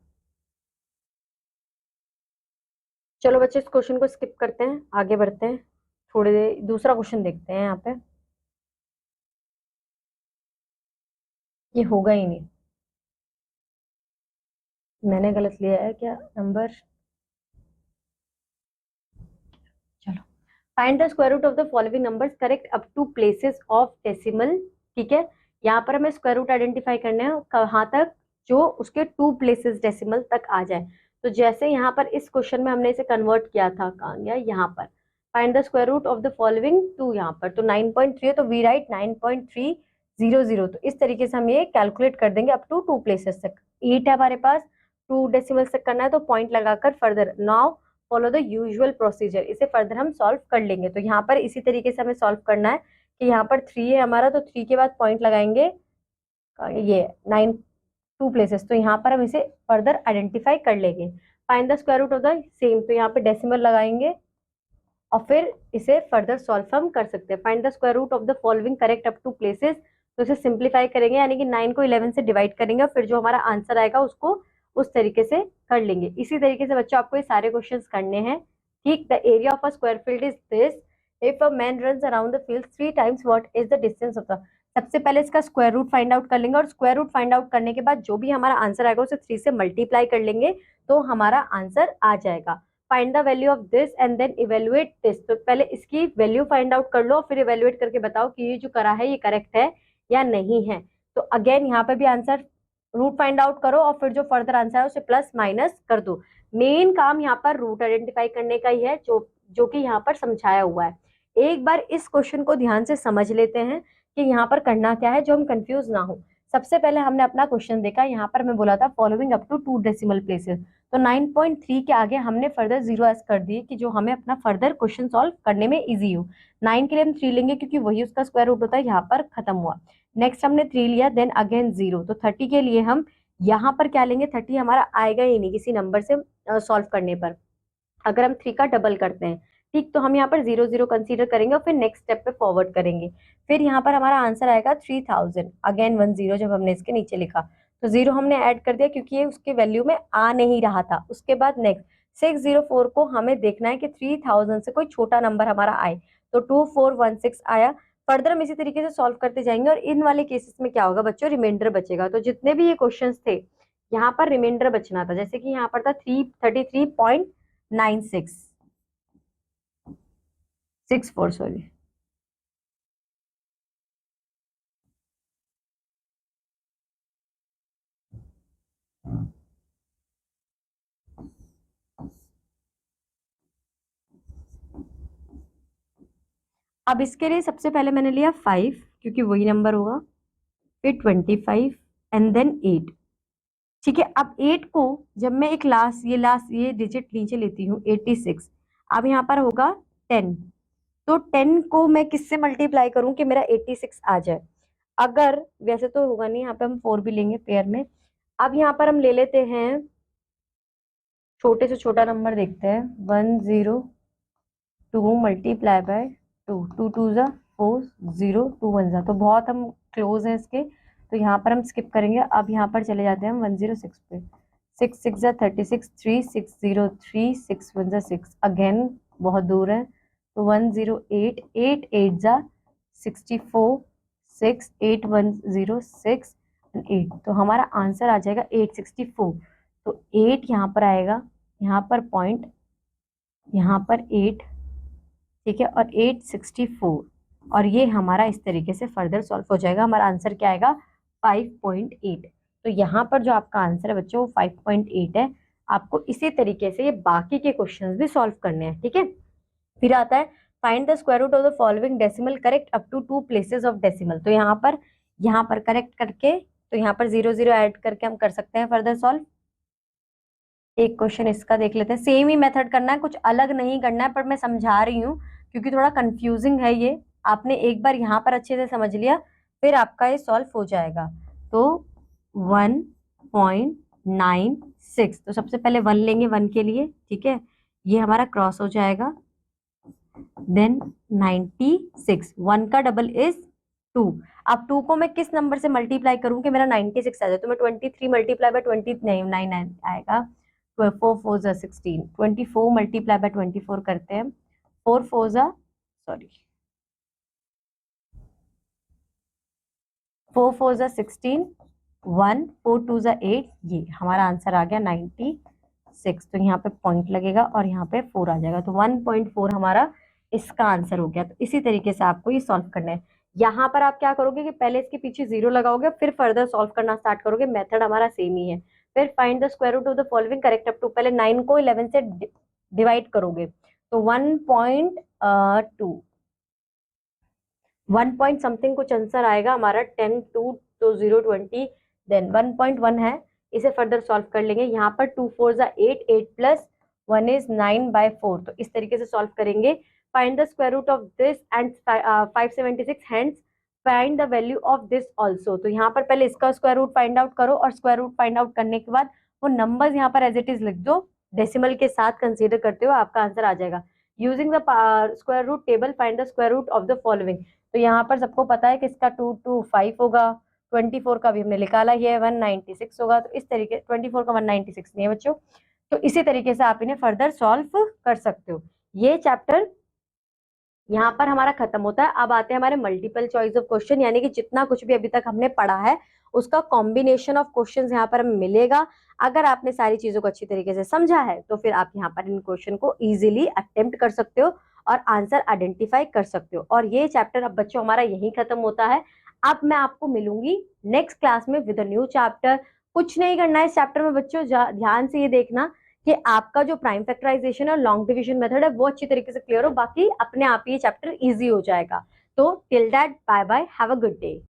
चलो बच्चे इस क्वेश्चन को स्किप करते हैं, आगे बढ़ते हैं। थोड़ी देर दूसरा क्वेश्चन देखते हैं। यहाँ पे ये होगा ही नहीं, मैंने गलत लिया है क्या नंबर। चलो, find the square root of the following numbers correct up to places of decimal. ठीक है, यहाँ पर हमें स्क्वायर रूट आइडेंटिफाई करने हैं कहाँ तक, जो उसके 2 प्लेसेस डेसिमल तक आ जाए। तो जैसे यहाँ पर इस क्वेश्चन में हमने इसे कन्वर्ट किया था, कहाँ गया, यहाँ पर find the square root of the following 2, यहाँ पर तो 9.3 है, तो वी राइट 9.300। तो इस तरीके से हम ये कैलकुलेट कर देंगे अप टू 2 प्लेसेस तक। 8 है हमारे पास, 2 डेसिमल तक करना है, तो पॉइंट लगाकर further now follow the usual procedure, इसे फर्दर हम सॉल्व कर लेंगे। तो यहाँ पर इसी तरीके से हमें सॉल्व करना है कि यहाँ पर 3 है हमारा, तो 3 के बाद पॉइंट लगाएंगे, ये 9 2 प्लेसेस, तो यहाँ पर हम इसे फर्दर आइडेंटिफाई कर लेंगे। Find the square root of the same, तो यहाँ पे डेसिमल लगाएंगे और फिर इसे फर्दर सॉल्व हम कर सकते हैं। Find the square root of the following correct up to places, तो इसे सिंप्लीफाई करेंगे, यानी कि 9 को 11 से डिवाइड करेंगे और फिर जो हमारा आंसर आएगा उसको उस तरीके से कर लेंगे। इसी तरीके से बच्चों आपको ये सारे क्वेश्चंस करने हैं। ठीक, the area of a square field is this, if a man runs around the field 3 times, what is the distance of the. सबसे पहले इसका स्क्वायर रूट फाइंड आउट कर लेंगे और स्क्वायर रूट फाइंड आउट करने के बाद जो भी हमारा आंसर आएगा उसे 3 से मल्टीप्लाई कर लेंगे, तो हमारा आंसर आ जाएगा। Find the value of this and then evaluate this, तो पहले इसकी वैल्यू फाइंड आउट कर लो और फिर इवेल्युएट करके बताओ कि ये जो करा है ये करेक्ट है या नहीं है। तो अगेन यहाँ पे भी आंसर रूट फाइंड आउट करो और फिर जो फर्दर आंसर है उसे प्लस माइनस कर दो। मेन काम यहाँ पर रूट आइडेंटिफाई करने का ही है, जो कि यहाँ पर समझाया हुआ है। एक बार इस क्वेश्चन को ध्यान से समझ लेते हैं कि यहाँ पर करना क्या है, जो हम कंफ्यूज ना हो। सबसे पहले हमने अपना क्वेश्चन देखा, यहाँ पर मैं बोला था following up to 2 decimal places, तो 9.3 के आगे हमने फर्दर 0 एस कर दिए कि जो हमें अपना फर्दर क्वेश्चन सॉल्व करने में इजी हो। 9 के लिए हम 3 लेंगे क्योंकि वही उसका स्क्वायर रूट होता है, यहाँ पर खत्म हुआ। नेक्स्ट हमने 3 लिया, देन अगेन 0, तो 30 के लिए हम यहाँ पर क्या लेंगे, 30 हमारा आएगा ही नहीं किसी नंबर से सॉल्व करने पर। अगर हम 3 का डबल करते हैं, ठीक, तो हम यहाँ पर 0 0 कंसीडर करेंगे और फिर नेक्स्ट स्टेप पे फॉरवर्ड करेंगे। फिर यहाँ पर हमारा आंसर आएगा 3000, अगेन 1 0 जब हमने इसके नीचे लिखा, तो 0 हमने ऐड कर दिया क्योंकि ये उसके वैल्यू में आ नहीं रहा था। उसके बाद नेक्स्ट 604 को हमें देखना है कि 3000 से कोई छोटा नंबर हमारा आए, तो 2416 आया। फर्दर हम इसी तरीके से सॉल्व करते जाएंगे और इन वाले केसेस में क्या होगा बच्चों, रिमाइंडर बचेगा। तो जितने भी ये क्वेश्चंस थे यहाँ पर रिमाइंडर बचना था, जैसे कि यहाँ पर था 333.9664, सॉरी। अब इसके लिए सबसे पहले मैंने लिया 5 क्योंकि वही नंबर होगा, फिर 25 एंड देन 8। ठीक है, अब 8 को जब मैं एक लास्ट ये डिजिट नीचे लेती हूँ 86, अब यहाँ पर होगा 10, तो 10 को मैं किससे मल्टीप्लाई करूं कि मेरा 86 आ जाए। अगर वैसे तो होगा नहीं, यहाँ पे हम 4 भी लेंगे पेयर में। अब यहाँ पर हम ले लेते हैं छोटे से छोटा नंबर, देखते हैं 102 मल्टीप्लाई बाय 2, 2 2 जा 4, 0 2 1 जा, तो बहुत हम क्लोज है इसके, तो यहाँ पर हम स्किप करेंगे। अब यहाँ पर चले जाते हैं हम 106 पे, 6 6 जा 36, 3 6 0 3 6 1 जा 6, अगेन बहुत दूर है, तो 108, 8 8 जा 64, 6 8 1 0 6 8, तो हमारा आंसर आ जाएगा 864। तो 8 यहाँ पर आएगा, यहाँ पर पॉइंट, यहाँ पर 8, ठीक है, और 864, और ये हमारा इस तरीके से फर्दर सॉल्व हो जाएगा। हमारा आंसर क्या आएगा, 5.8। तो यहाँ पर जो आपका आंसर है बच्चों वो 5.8 है। आपको इसी तरीके से ये बाकी के क्वेश्चंस भी सॉल्व करने हैं। ठीक है, फिर आता है find the square root of the following decimal correct up to 2 places of decimal. तो यहाँ पर करेक्ट करके, तो यहाँ पर 0 0 ऐड करके हम कर सकते हैं फर्दर सॉल्व। एक क्वेश्चन इसका देख लेते हैं, सेम ही मेथड करना है, कुछ अलग नहीं करना है, पर मैं समझा रही हूँ क्योंकि थोड़ा कंफ्यूजिंग है ये। आपने एक बार यहाँ पर अच्छे से समझ लिया, फिर आपका ये सॉल्व हो जाएगा। तो 1.96, तो सबसे पहले 1 लेंगे 1 के लिए, ठीक है, ये हमारा क्रॉस हो जाएगा। देन 96, 1 का डबल इज 2। अब 2 को मैं किस नंबर से मल्टीप्लाई करूं कि मेरा 96 आ जाए? तो मैं 23 मल्टीप्लाई बाय 20 नहीं 9 आएगा, 4 4 जा 16, 24 मल्टीप्लाई बाय 24 करते हैं, 4 4 जा सॉरी 4 4 जा 16, 1 4 2 जा 8, ये हमारा आंसर आ गया 96। तो यहाँ पे पॉइंट लगेगा और यहाँ पे 4 आ जाएगा, तो 1.4 हमारा इसका आंसर हो गया। तो इसी तरीके से आपको ये सॉल्व करना है। यहाँ पर आप क्या करोगे कि पहले इसके पीछे 0 लगाओगे, फिर फर्दर सॉल्व करना स्टार्ट करोगे। मेथड हमारा सेम ही है। फिर find the square root of the following correct up to, पहले 9 को 11 से डिवाइड करोगे, तो 1.2 1 पॉइंट समथिंग कुछ आंसर आएगा हमारा, 10 2 तो 0 20, देन 1.1 है। इसे फर्दर सॉल्व कर लेंगे। यहाँ पर 2 4 जा 8, 8 प्लस 1 इज 9/4, तो इस तरीके से सॉल्व करेंगे। Find the square root of this and 576, hence find the value of this also. तो यहाँ पर पहले इसका स्क्वायर रूट फाइंड आउट करो, और स्क्वायर रूट फाइंड आउट करने के बाद वो नंबर्स यहाँ पर एज इट इज लिख दो, डेसिमल के साथ कंसीडर करते हुए आपका आंसर आ जाएगा। Using the square root table find the square root of the following. तो यहाँ पर सबको पता है कि इसका 2 2 5 होगा, 24 का भी हमने निकाला ही है, 196 होगा। तो इस तरीके 24 का 196 नहीं है बच्चों, तो इसी तरीके से आप इन्हें फर्दर सॉल्व कर सकते हो। ये चैप्टर यहाँ पर हमारा खत्म होता है। अब आते हैं हमारे मल्टीपल चॉइस ऑफ क्वेश्चन, यानी कि जितना कुछ भी अभी तक हमने पढ़ा है उसका कॉम्बिनेशन ऑफ क्वेश्चंस यहाँ पर हमें मिलेगा। अगर आपने सारी चीजों को अच्छी तरीके से समझा है तो फिर आप यहाँ पर इन क्वेश्चन को इजीली अटेम्प्ट कर सकते हो और आंसर आइडेंटिफाई कर सकते हो। और ये चैप्टर अब बच्चों हमारा यही खत्म होता है। अब मैं आपको मिलूंगी नेक्स्ट क्लास में विद अ न्यू चैप्टर। कुछ नहीं करना है इस चैप्टर में बच्चों, ध्यान से ये देखना कि आपका जो प्राइम फैक्टराइजेशन और लॉन्ग डिवीजन मेथड है वो अच्छी तरीके से क्लियर हो, बाकी अपने आप ही ये चैप्टर इजी हो जाएगा। तो till that bye bye, have a good day.